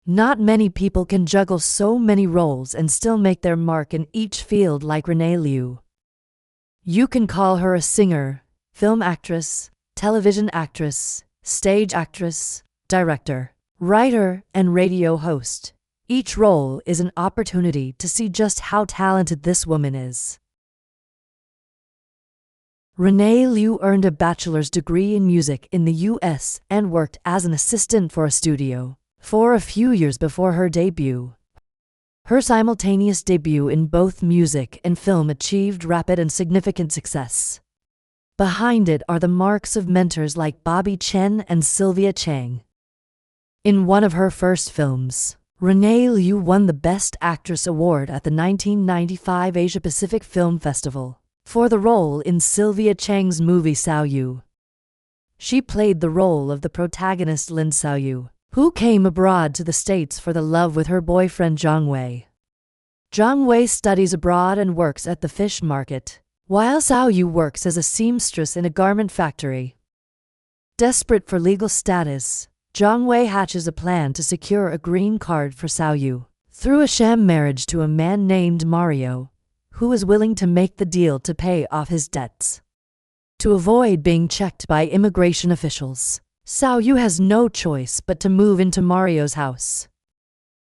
Not many people can juggle so many roles and still make their mark in each field like Rene Liu. You can call her a singer, film actress, television actress, stage actress, director, writer, and radio host. Each role is an opportunity to see just how talented this woman is. Rene Liu earned a bachelor's degree in music in the US and worked as an assistant for a studio for a few years before her debut. Her simultaneous debut in both music and film achieved rapid and significant success. Behind it are the marks of mentors like Bobby Chen and Sylvia Chang. In one of her first films, Rene Liu won the Best Actress Award at the 1995 Asia-Pacific Film Festival for the role in Sylvia Chang's movie Siao. She played the role of the protagonist Lin Siao, who came abroad to the States for the love with her boyfriend Zhang Wei. Zhang Wei studies abroad and works at the fish market, while Siao works as a seamstress in a garment factory. Desperate for legal status, Zhang Wei hatches a plan to secure a green card for Siao through a sham marriage to a man named Mario, who is willing to make the deal to pay off his debts. To avoid being checked by immigration officials, Siao has no choice but to move into Mario's house.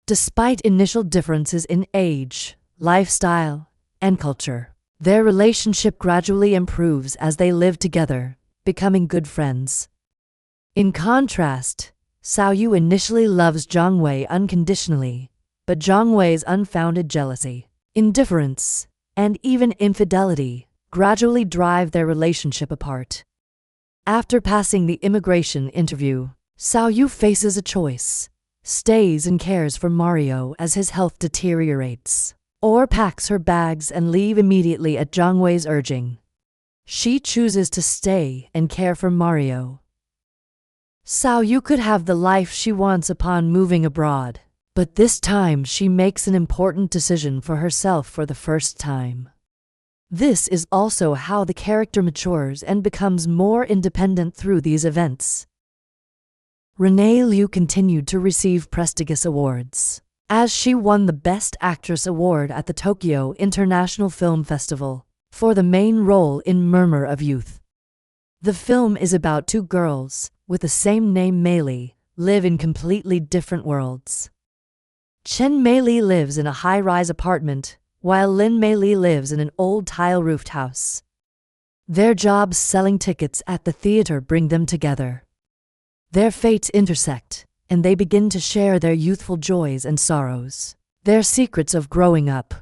Despite initial differences in age, lifestyle, and culture, their relationship gradually improves as they live together, becoming good friends. In contrast, Siao initially loves Zhang Wei unconditionally, but Zhang Wei's unfounded jealousy, indifference, and even infidelity gradually drive their relationship apart. After passing the immigration interview, Siao faces a choice: stays and cares for Mario as his health deteriorates, or packs her bags and leave immediately at Zhang Wei's urging. She chooses to stay and care for Mario. Siao could have the life she wants upon moving abroad, but this time she makes an important decision for herself for the first time. This is also how the character matures and becomes more independent through these events. Rene Liu continued to receive prestigious awards, as she won the Best Actress Award at the Tokyo International Film Festival for the main role in Murmur of Youth. The film is about two girls, with the same name Meili, live in completely different worlds. Chen Meili lives in a high-rise apartment, while Lin Meili lives in an old tile-roofed house. Their jobs selling tickets at the theater bring them together. Their fates intersect, and they begin to share their youthful joys and sorrows, their secrets of growing up.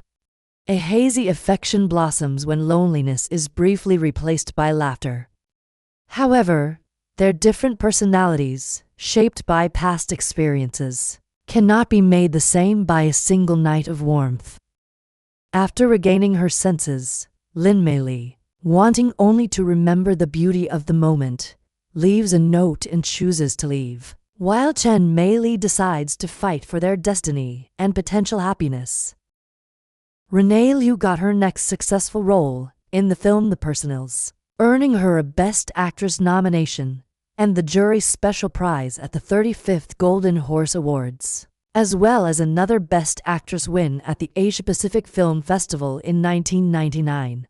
A hazy affection blossoms when loneliness is briefly replaced by laughter. However, their different personalities, shaped by past experiences, cannot be made the same by a single night of warmth. After regaining her senses, Lin Meili, wanting only to remember the beauty of the moment, leaves a note and chooses to leave, while Chen Meili decides to fight for their destiny and potential happiness. Rene Liu got her next successful role in the film The Personals, earning her a Best Actress nomination and the jury's special prize at the 35th Golden Horse Awards, as well as another Best Actress win at the Asia-Pacific Film Festival in 1999.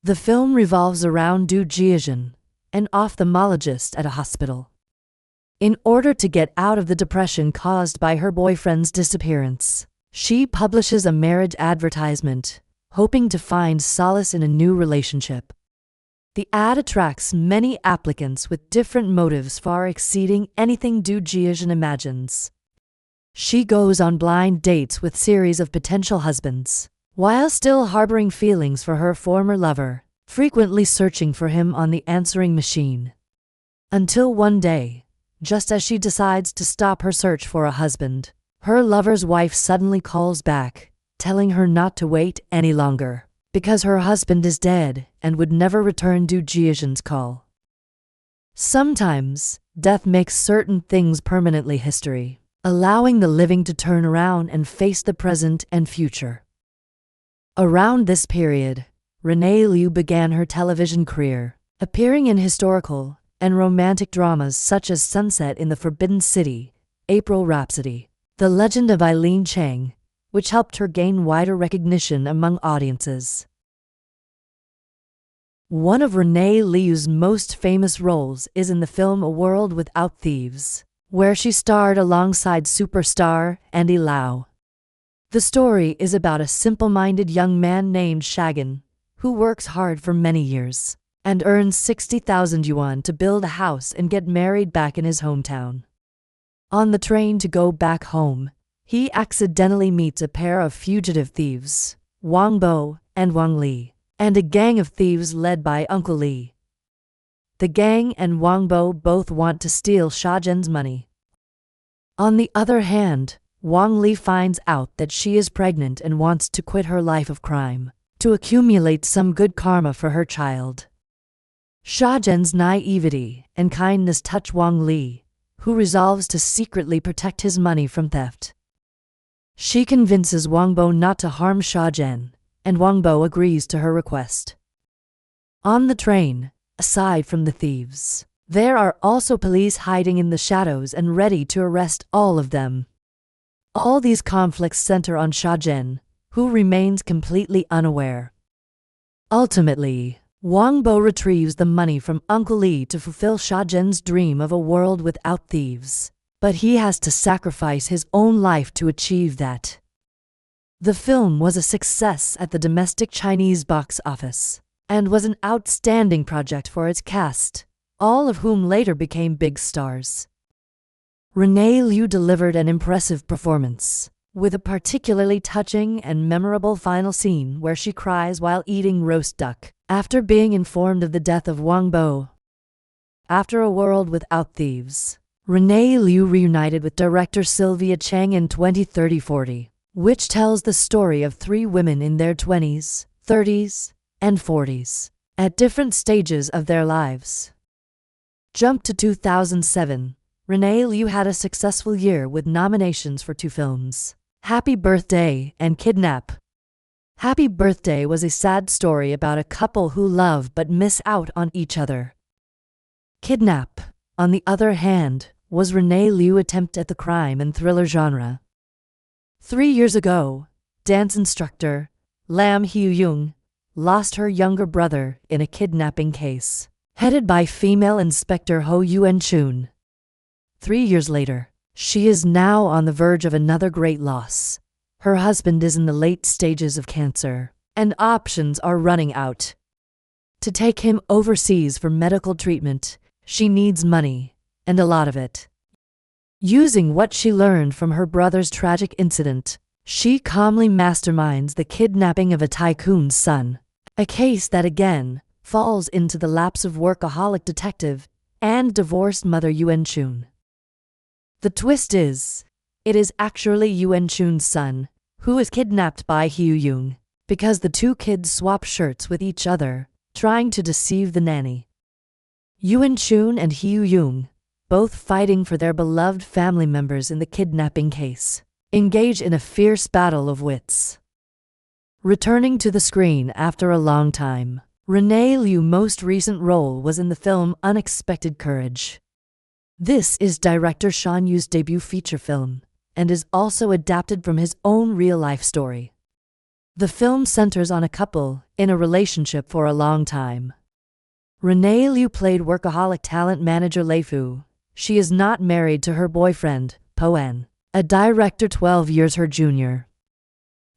The film revolves around Du Jiajun, an ophthalmologist at a hospital. In order to get out of the depression caused by her boyfriend's disappearance, she publishes a marriage advertisement, hoping to find solace in a new relationship. The ad attracts many applicants with different motives far exceeding anything Du Jiajun imagines. She goes on blind dates with series of potential husbands, while still harboring feelings for her former lover, frequently searching for him on the answering machine. Until one day, just as she decides to stop her search for a husband, her lover's wife suddenly calls back, telling her not to wait any longer, because her husband is dead and would never return Du Jiajun's call. Sometimes, death makes certain things permanently history, allowing the living to turn around and face the present and future. Around this period, Rene Liu began her television career, appearing in historical and romantic dramas such as Sunset in the Forbidden City, April Rhapsody, The Legend of Eileen Chang, which helped her gain wider recognition among audiences. One of Rene Liu's most famous roles is in the film A World Without Thieves, where she starred alongside superstar Andy Lau. The story is about a simple-minded young man named Shagan, who works hard for many years and earns 60,000 yuan to build a house and get married back in his hometown. On the train to go back home, he accidentally meets a pair of fugitive thieves, Wang Bo and Wang Li, and a gang of thieves led by Uncle Li. The gang and Wang Bo both want to steal Shajan's money. On the other hand, Wang Li finds out that she is pregnant and wants to quit her life of crime to accumulate some good karma for her child. Shajan's naivety and kindness touch Wang Li, who resolves to secretly protect his money from theft. She convinces Wang Bo not to harm Shajan, and Wang Bo agrees to her request. On the train, aside from the thieves, there are also police hiding in the shadows and ready to arrest all of them. All these conflicts center on Shajan, who remains completely unaware. Ultimately, Wang Bo retrieves the money from Uncle Li to fulfill Shajan's dream of a world without thieves, but he has to sacrifice his own life to achieve that. The film was a success at the domestic Chinese box office, and was an outstanding project for its cast, all of whom later became big stars. Rene Liu delivered an impressive performance, with a particularly touching and memorable final scene where she cries while eating roast duck, after being informed of the death of Wang Bo. After A World Without Thieves, Rene Liu reunited with director Sylvia Chang in 2030-40, which tells the story of three women in their 20s, 30s, and 40s, at different stages of their lives. Jump to 2007, Rene Liu had a successful year with nominations for 2 films, Happy Birthday and Kidnap. Happy Birthday was a sad story about a couple who love but miss out on each other. Kidnap, on the other hand, was Rene Liu's attempt at the crime and thriller genre. 3 years ago, dance instructor Lam Hyuyung lost her younger brother in a kidnapping case, headed by female Inspector Ho Yuan-chun. 3 years later, she is now on the verge of another great loss. Her husband is in the late stages of cancer, and options are running out. To take him overseas for medical treatment, she needs money, and a lot of it. Using what she learned from her brother's tragic incident, she calmly masterminds the kidnapping of a tycoon's son, a case that again falls into the laps of workaholic detective and divorced mother Yuan-chun. The twist is, it is actually Yuan-chun's son, who is kidnapped by Hyuyung, because the two kids swap shirts with each other, trying to deceive the nanny. Yuan-chun and Hyuyung, both fighting for their beloved family members in the kidnapping case, engage in a fierce battle of wits. Returning to the screen after a long time, Rene Liu's most recent role was in the film Unexpected Courage. This is director Shan Yu's debut feature film, and is also adapted from his own real-life story. The film centers on a couple in a relationship for a long time. Rene Liu played workaholic talent manager Lei Fu. She is not married to her boyfriend, Po-en, a director 12 years her junior.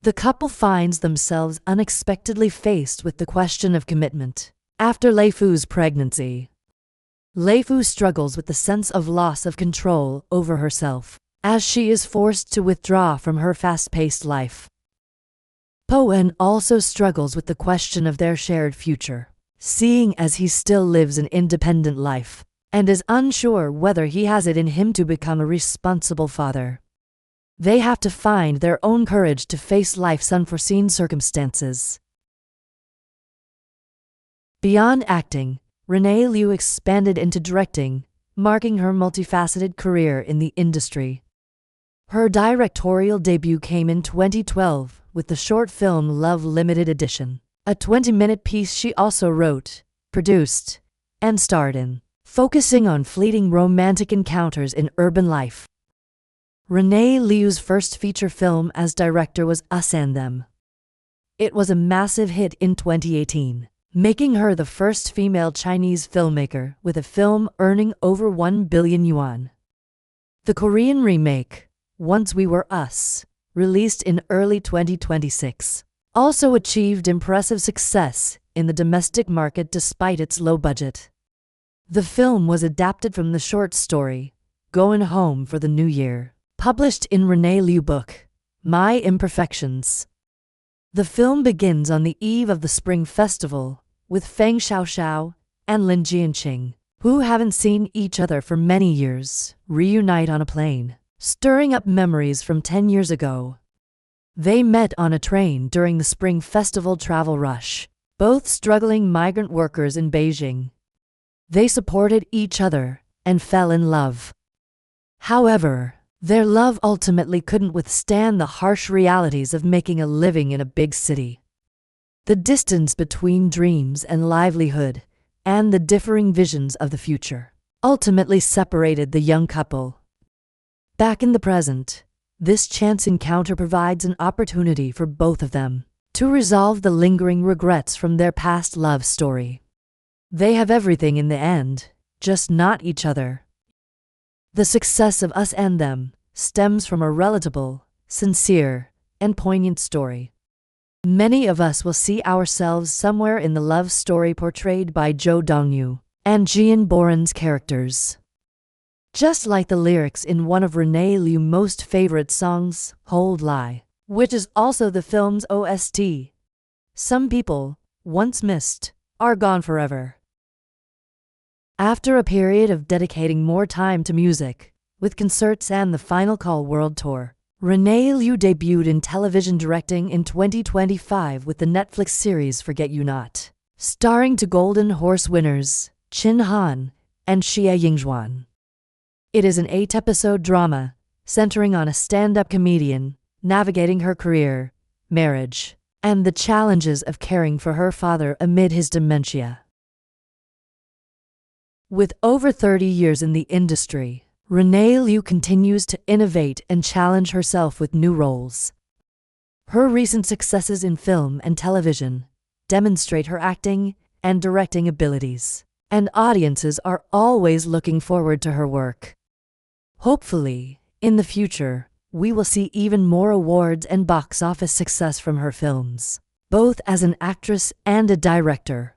The couple finds themselves unexpectedly faced with the question of commitment after Lei Fu's pregnancy. Lei Fu struggles with the sense of loss of control over herself, as she is forced to withdraw from her fast-paced life. Po-en also struggles with the question of their shared future, seeing as he still lives an independent life, and is unsure whether he has it in him to become a responsible father. They have to find their own courage to face life's unforeseen circumstances. Beyond acting, Rene Liu expanded into directing, marking her multifaceted career in the industry. Her directorial debut came in 2012 with the short film Love Limited Edition, a 20-minute piece she also wrote, produced, and starred in, focusing on fleeting romantic encounters in urban life. Rene Liu's first feature film as director was Us and Them. It was a massive hit in 2018, making her the first female Chinese filmmaker with a film earning over 1 billion yuan. The Korean remake, Once We Were Us, released in early 2026, also achieved impressive success in the domestic market despite its low budget. The film was adapted from the short story, Going Home for the New Year, published in Rene Liu book, My Imperfections. The film begins on the eve of the Spring Festival, with Feng Xiaoxiao and Lin Jianqing, who haven't seen each other for many years, reunite on a plane, stirring up memories from 10 years ago. They met on a train during the Spring Festival travel rush, both struggling migrant workers in Beijing. They supported each other and fell in love. However, their love ultimately couldn't withstand the harsh realities of making a living in a big city. The distance between dreams and livelihood, and the differing visions of the future, ultimately separated the young couple. Back in the present, this chance encounter provides an opportunity for both of them to resolve the lingering regrets from their past love story. They have everything in the end, just not each other. The success of Us and Them stems from a relatable, sincere, and poignant story. Many of us will see ourselves somewhere in the love story portrayed by Zhou Dongyu and Jian Boren's characters. Just like the lyrics in one of Rene Liu's most favorite songs, Hold Lie, which is also the film's OST. Some people, once missed, are gone forever. After a period of dedicating more time to music, with concerts and the Final Call World Tour, Rene Liu debuted in television directing in 2025 with the Netflix series Forget You Not, starring two Golden Horse winners, Qin Han and Xie Yingzhuan. It is an 8-episode drama centering on a stand-up comedian navigating her career, marriage, and the challenges of caring for her father amid his dementia. With over 30 years in the industry, Rene Liu continues to innovate and challenge herself with new roles. Her recent successes in film and television demonstrate her acting and directing abilities, and audiences are always looking forward to her work. Hopefully, in the future, we will see even more awards and box office success from her films, both as an actress and a director.